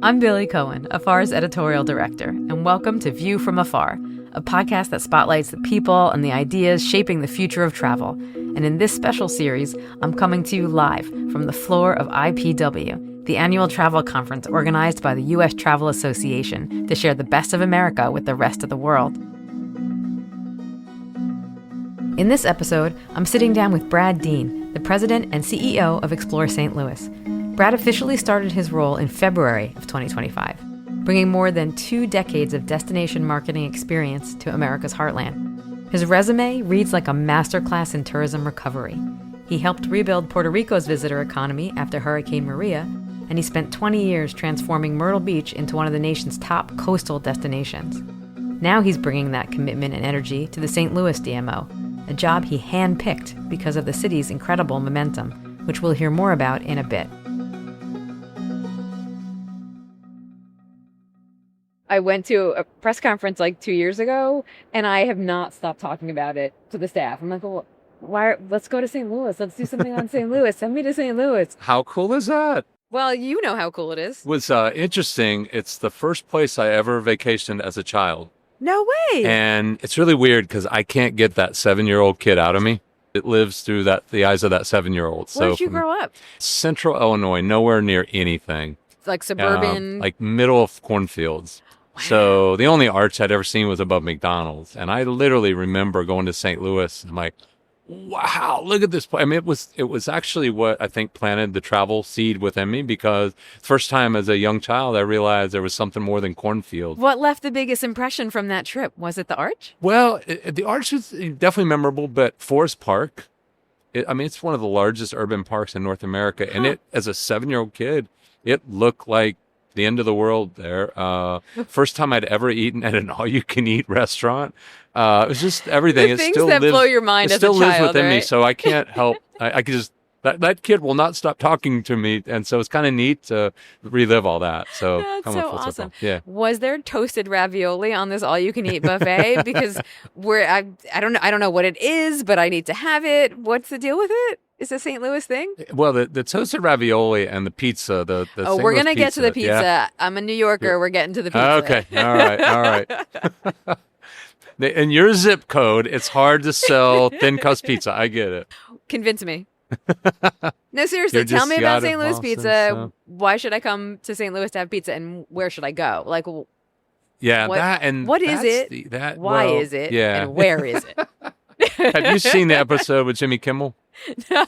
I'm Billy Cohen, Afar's editorial director, and welcome to View from Afar, a podcast that spotlights the people and the ideas shaping the future of travel. And in this special series, I'm coming to you live from the floor of IPW, the annual travel conference organized by the U.S. Travel Association to share the best of America with the rest of the world. In this episode, I'm sitting down with Brad Dean, the president and CEO of Explore St. Louis. Brad officially started his role in February of 2025, bringing more than 2 decades of destination marketing experience to America's heartland. His resume reads like a masterclass in tourism recovery. He helped rebuild Puerto Rico's visitor economy after Hurricane Maria, and he spent 20 years transforming Myrtle Beach into one of the nation's top coastal destinations. Now he's bringing that commitment and energy to the St. Louis DMO, a job he handpicked because of the city's incredible momentum, which we'll hear more about in a bit. I went to a press conference like 2 years ago, and I have not stopped talking about it to the staff. I'm like, well, let's go to St. Louis. Let's do something on St. Louis. Send me to St. Louis. How cool is that? Well, you know how cool it is. It was interesting. It's the first place I ever vacationed as a child. No way. And it's really weird because I can't get that 7-year-old kid out of me. It lives through the eyes of that 7-year-old. Where did you grow up? Central Illinois, nowhere near anything. Like suburban? Like middle of cornfields. Wow. So the only arch I'd ever seen was above McDonald's. And I literally remember going to St. Louis and I'm like, wow, look at this place. I mean, it was actually what I think planted the travel seed within me, because first time as a young child, I realized there was something more than cornfield. What left the biggest impression from that trip? Was it the arch? Well, the arch was definitely memorable, but Forest Park, it's one of the largest urban parks in North America. And it, as a 7-year-old kid, it looked like the end of the world there. First time I'd ever eaten at an all-you-can-eat restaurant. It was just everything. The things that blow your mind as a child, it still lives within right? me, so I can't help. I could just that kid will not stop talking to me, and so it's kind of neat to relive all that. So that's so awesome. Yeah. Was there toasted ravioli on this all-you-can-eat buffet? Because I don't know what it is, but I need to have it. What's the deal with it? Is it a St. Louis thing? Well, the toasted ravioli and the pizza. The we're going to get to the pizza. Yeah. I'm a New Yorker. Yeah. We're getting to the pizza. Okay. All right. In your zip code, it's hard to sell thin-crust pizza. I get it. Convince me. No, seriously. Tell me about St. Louis pizza. So. Why should I come to St. Louis to have pizza, and where should I go? Like, yeah, what is it? Why is it? Yeah. And where is it? Have you seen the episode with Jimmy Kimmel? No.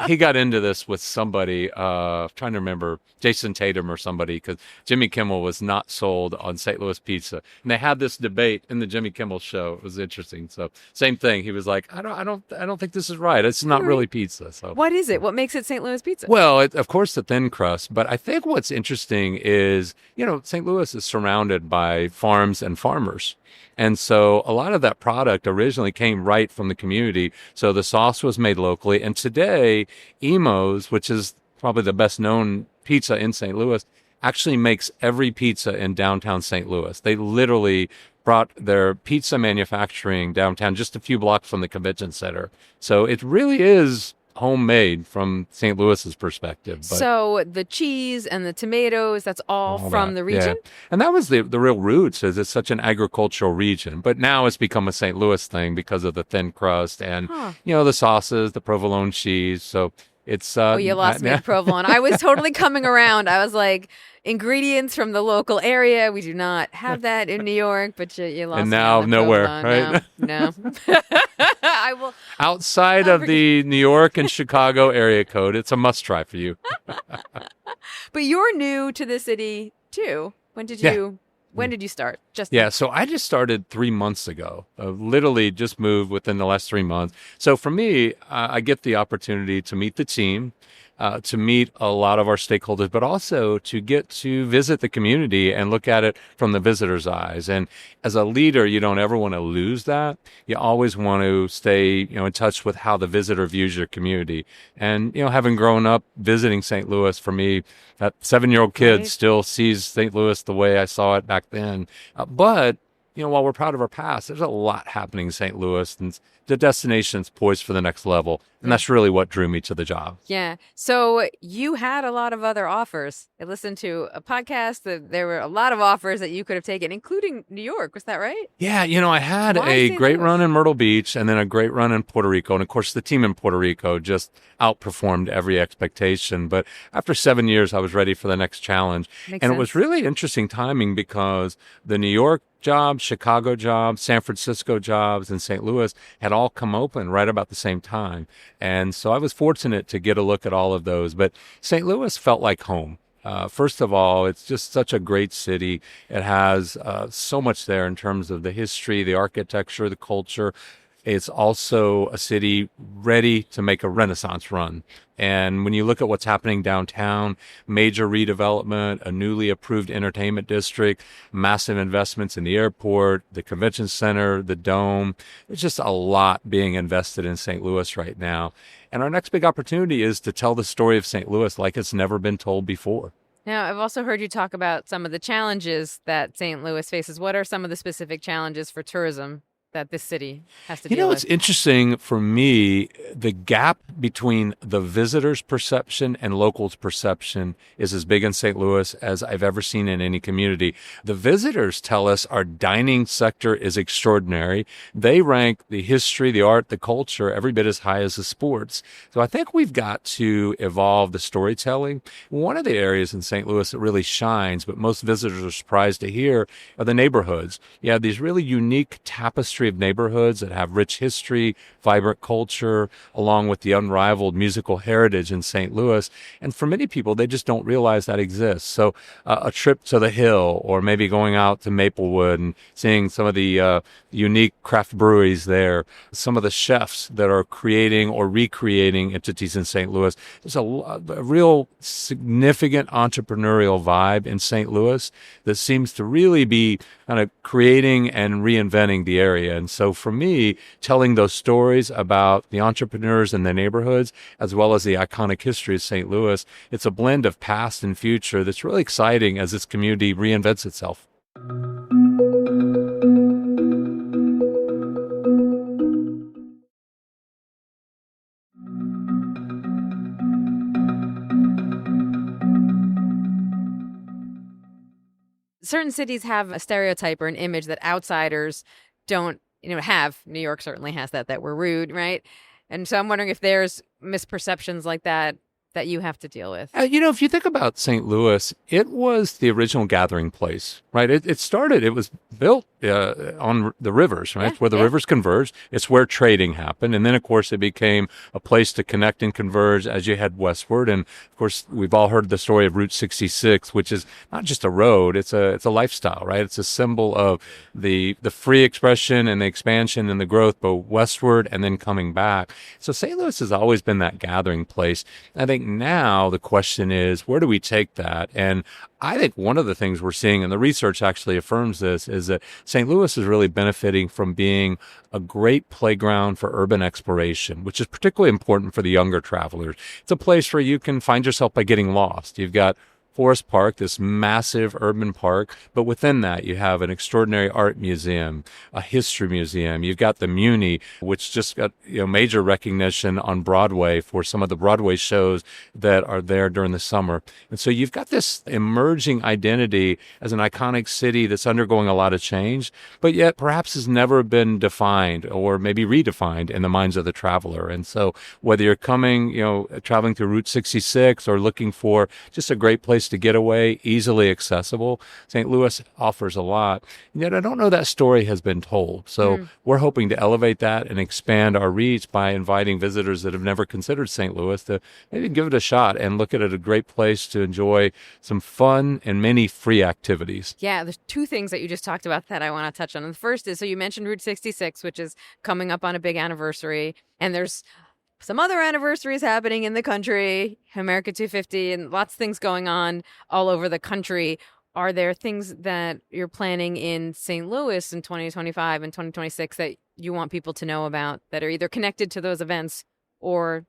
He got into this with somebody, trying to remember, Jason Tatum or somebody, because Jimmy Kimmel was not sold on St. Louis pizza, and they had this debate in the Jimmy Kimmel show. It was interesting. So same thing. He was like, I don't think this is right. It's not really pizza. So what is it? What makes it St. Louis pizza? Well, of course, the thin crust. But I think what's interesting is, St. Louis is surrounded by farms and farmers. And so a lot of that product originally came right from the community. So the sauce was made locally. And today, Emo's, which is probably the best known pizza in St. Louis, actually makes every pizza in downtown St. Louis. They literally brought their pizza manufacturing downtown, just a few blocks from the convention center. So it really is homemade from St. Louis's perspective. But so the cheese and the tomatoes, that's all from the region? Yeah. And that was the real roots, is it's such an agricultural region. But now it's become a St. Louis thing because of the thin crust and, the sauces, the provolone cheese. So it's... you lost me at provolone. I was totally coming around. I was like, ingredients from the local area. We do not have that in New York, but you lost me. And now nowhere, right? No. I will. Outside of the New York and Chicago area code, it's a must try for you. But you're new to the city too. When did you start? So I just started 3 months ago. Literally just moved within the last 3 months. So for me, I get the opportunity to meet the team, to meet a lot of our stakeholders, but also to get to visit the community and look at it from the visitor's eyes. And as a leader, you don't ever want to lose that. You always want to stay, in touch with how the visitor views your community. And, having grown up visiting St. Louis, for me, that 7-year-old kid still sees St. Louis the way I saw it back then. But while we're proud of our past, there's a lot happening in St. Louis, and the destination's poised for the next level. And that's really what drew me to the job. Yeah. So you had a lot of other offers. I listened to a podcast that there were a lot of offers that you could have taken, including New York. Was that right? Yeah, I had Why a St. great Louis? run in Myrtle Beach and then a great run in Puerto Rico. And of course, the team in Puerto Rico just outperformed every expectation. But after 7 years, I was ready for the next challenge. Makes And it sense. was really interesting timing because the New York jobs, Chicago jobs, San Francisco jobs, and St. Louis had all come open right about the same time. And so I was fortunate to get a look at all of those. But St. Louis felt like home. First of all, it's just such a great city. It has so much there in terms of the history, the architecture, the culture. It's also a city ready to make a Renaissance run. And when you look at what's happening downtown, major redevelopment, a newly approved entertainment district, massive investments in the airport, the convention center, the dome, there's just a lot being invested in St. Louis right now. And our next big opportunity is to tell the story of St. Louis like it's never been told before. Now, I've also heard you talk about some of the challenges that St. Louis faces. What are some of the specific challenges for tourism that this city has to deal with? It's interesting for me, the gap between the visitor's perception and locals' perception is as big in St. Louis as I've ever seen in any community. The visitors tell us our dining sector is extraordinary. They rank the history, the art, the culture every bit as high as the sports. So I think we've got to evolve the storytelling. One of the areas in St. Louis that really shines, but most visitors are surprised to hear, are the neighborhoods. You have these really unique tapestry of neighborhoods that have rich history, vibrant culture, along with the unrivaled musical heritage in St. Louis. And for many people, they just don't realize that exists. So a trip to the Hill, or maybe going out to Maplewood and seeing some of the unique craft breweries there, some of the chefs that are creating or recreating entities in St. Louis. There's a real significant entrepreneurial vibe in St. Louis that seems to really be kind of creating and reinventing the area. And so for me, telling those stories about the entrepreneurs in the neighborhoods, as well as the iconic history of St. Louis, it's a blend of past and future that's really exciting as this community reinvents itself. Certain cities have a stereotype or an image that outsiders don't, have. New York certainly has that we're rude, right? And so I'm wondering if there's misperceptions like that you have to deal with. If you think about St. Louis, it was the original gathering place, right? It was built on the rivers, right? Yeah, It's where the rivers converged. It's where trading happened. And then, of course, it became a place to connect and converge as you head westward. And, of course, we've all heard the story of Route 66, which is not just a road. It's a lifestyle, right? It's a symbol of the free expression and the expansion and the growth, both westward and then coming back. So St. Louis has always been that gathering place. I think now the question is, where do we take that? And I think one of the things we're seeing, and the research actually affirms this, is that St. Louis is really benefiting from being a great playground for urban exploration, which is particularly important for the younger travelers. It's a place where you can find yourself by getting lost. You've got Forest Park, this massive urban park, but within that you have an extraordinary art museum, a history museum. You've got the Muni, which just got major recognition on Broadway for some of the Broadway shows that are there during the summer. And so you've got this emerging identity as an iconic city that's undergoing a lot of change, but yet perhaps has never been defined or maybe redefined in the minds of the traveler. And so whether you're coming, traveling through Route 66 or looking for just a great place to get away, easily accessible, St. Louis offers a lot. And yet I don't know that story has been told. So we're hoping to elevate that and expand our reach by inviting visitors that have never considered St. Louis to maybe give it a shot and look at it as a great place to enjoy some fun and many free activities. Yeah, there's two things that you just talked about that I want to touch on. The first is, so you mentioned Route 66, which is coming up on a big anniversary, and there's some other anniversaries happening in the country, America 250, and lots of things going on all over the country. Are there things that you're planning in St. Louis in 2025 and 2026 that you want people to know about that are either connected to those events or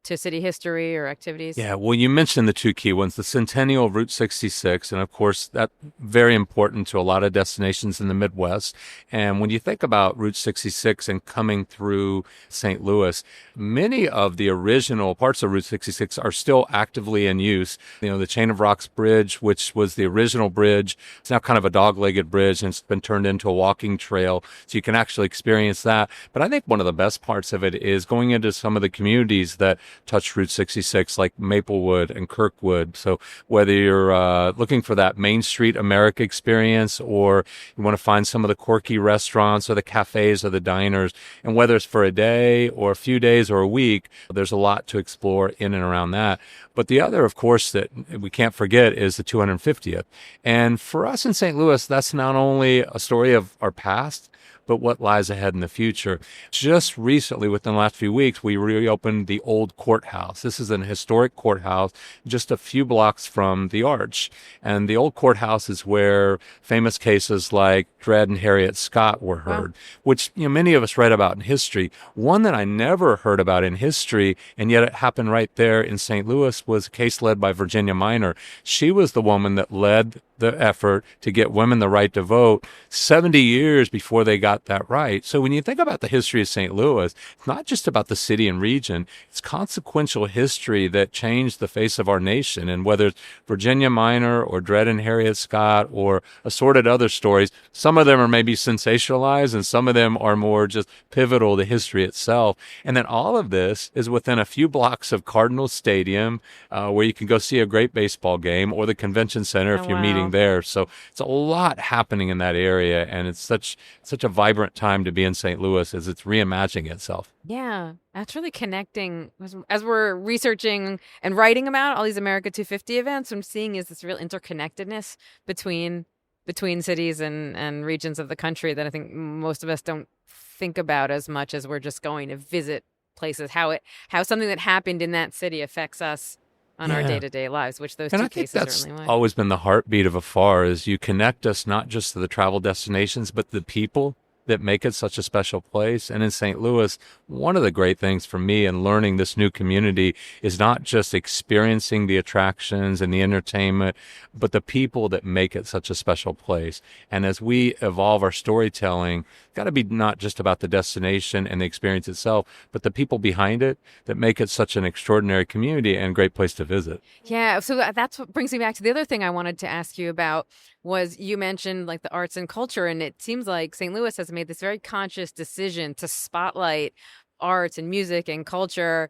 to city history or activities? Yeah, well, you mentioned the two key ones, the centennial of Route 66, and of course, that's very important to a lot of destinations in the Midwest. And when you think about Route 66 and coming through St. Louis, many of the original parts of Route 66 are still actively in use. You know, the Chain of Rocks Bridge, which was the original bridge, it's now kind of a dog-legged bridge, and it's been turned into a walking trail, so you can actually experience that. But I think one of the best parts of it is going into some of the communities that touch Route 66, like Maplewood and Kirkwood. So whether you're looking for that Main Street America experience, or you want to find some of the quirky restaurants or the cafes or the diners, and whether it's for a day or a few days or a week, there's a lot to explore in and around that. But the other, of course, that we can't forget is the 250th. And for us in St. Louis, that's not only a story of our past, but what lies ahead in the future. Just recently, within the last few weeks, we reopened the old courthouse. This is an historic courthouse just a few blocks from the Arch. And the old courthouse is where famous cases like Dred and Harriet Scott were heard, which many of us read about in history. One that I never heard about in history, and yet it happened right there in St. Louis, was a case led by Virginia Minor. She was the woman that led the effort to get women the right to vote 70 years before they got that right. So when you think about the history of St. Louis, it's not just about the city and region, it's consequential history that changed the face of our nation. And whether it's Virginia Minor or Dred and Harriet Scott or assorted other stories, some of them are maybe sensationalized and some of them are more just pivotal to history itself. And then all of this is within a few blocks of Cardinal Stadium, where you can go see a great baseball game, or the convention center if you're meeting there. So it's a lot happening in that area, and it's such a vibrant time to be in St. Louis as it's reimagining itself. Yeah, that's really connecting. As we're researching and writing about all these America 250 events, what I'm seeing is this real interconnectedness between cities and regions of the country that I think most of us don't think about as much as we're just going to visit places, how something that happened in that city affects us on our day-to-day lives, which those two cases certainly And I think that's would. always been the heartbeat of Afar, is you connect us not just to the travel destinations, but the people that make it such a special place. And in St. Louis, one of the great things for me in learning this new community is not just experiencing the attractions and the entertainment, but the people that make it such a special place. And as we evolve our storytelling, it's got to be not just about the destination and the experience itself, but the people behind it that make it such an extraordinary community and great place to visit. Yeah, so that's what brings me back to the other thing I wanted to ask you about. Was you mentioned like the arts and culture, and it seems like St. Louis has made this very conscious decision to spotlight arts and music and culture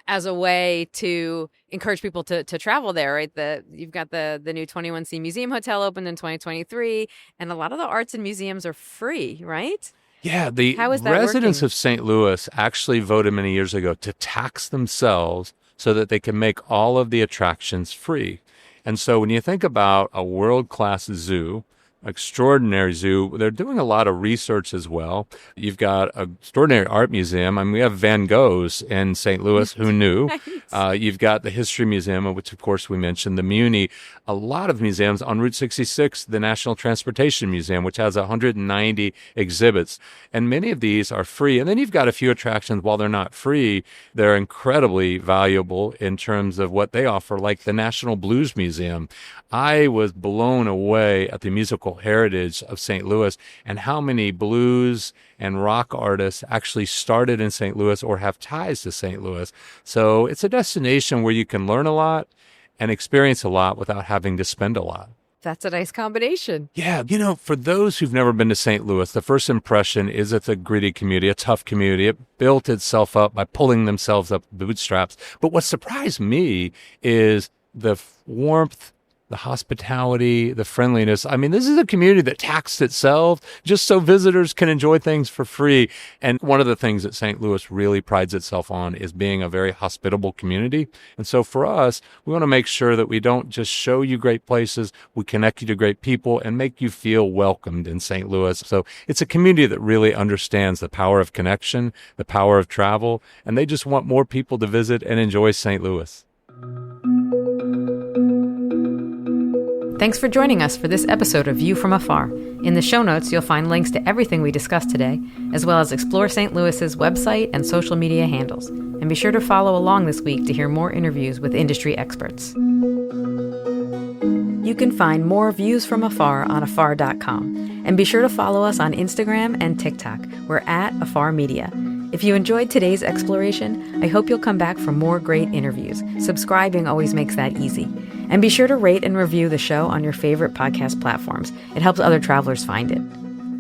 as a way to encourage people to travel there, right? You've got the new 21C Museum Hotel opened in 2023, and a lot of the arts and museums are free, right? Yeah, the residents of St. Louis actually voted many years ago to tax themselves so that they can make all of the attractions free. And so when you think about a world-class zoo, extraordinary zoo, they're doing a lot of research as well. You've got an extraordinary art museum. I mean, we have Van Goghs in St. Louis. Who knew? Nice. You've got the History Museum, of which, of course, we mentioned, the Muni. A lot of museums. On Route 66, the National Transportation Museum, which has 190 exhibits. And many of these are free. And then you've got a few attractions. While they're not free, they're incredibly valuable in terms of what they offer, like the National Blues Museum. I was blown away at the musical heritage of St. Louis and how many blues and rock artists actually started in St. Louis or have ties to St. Louis. So it's a destination where you can learn a lot and experience a lot without having to spend a lot. That's a nice combination. Yeah. For those who've never been to St. Louis, the first impression is it's a gritty community, a tough community. It built itself up by pulling themselves up bootstraps. But what surprised me is the warmth, the hospitality, the friendliness. I mean, this is a community that taxed itself just so visitors can enjoy things for free. And one of the things that St. Louis really prides itself on is being a very hospitable community. And so for us, we want to make sure that we don't just show you great places, we connect you to great people and make you feel welcomed in St. Louis. So it's a community that really understands the power of connection, the power of travel, and they just want more people to visit and enjoy St. Louis. Thanks for joining us for this episode of View from Afar. In the show notes, you'll find links to everything we discussed today, as well as Explore St. Louis's website and social media handles. And be sure to follow along this week to hear more interviews with industry experts. You can find more Views from Afar on afar.com. And be sure to follow us on Instagram and TikTok. We're at Afar Media. If you enjoyed today's exploration, I hope you'll come back for more great interviews. Subscribing always makes that easy. And be sure to rate and review the show on your favorite podcast platforms. It helps other travelers find it.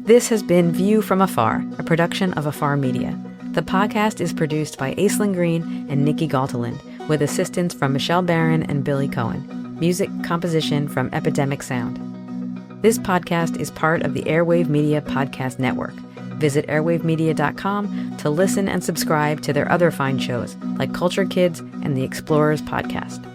This has been View from Afar, a production of Afar Media. The podcast is produced by Aislinn Green and Nikki Galtalind, with assistance from Michelle Barron and Billy Cohen. Music composition from Epidemic Sound. This podcast is part of the Airwave Media Podcast Network. Visit airwavemedia.com to listen and subscribe to their other fine shows, like Culture Kids and the Explorers Podcast.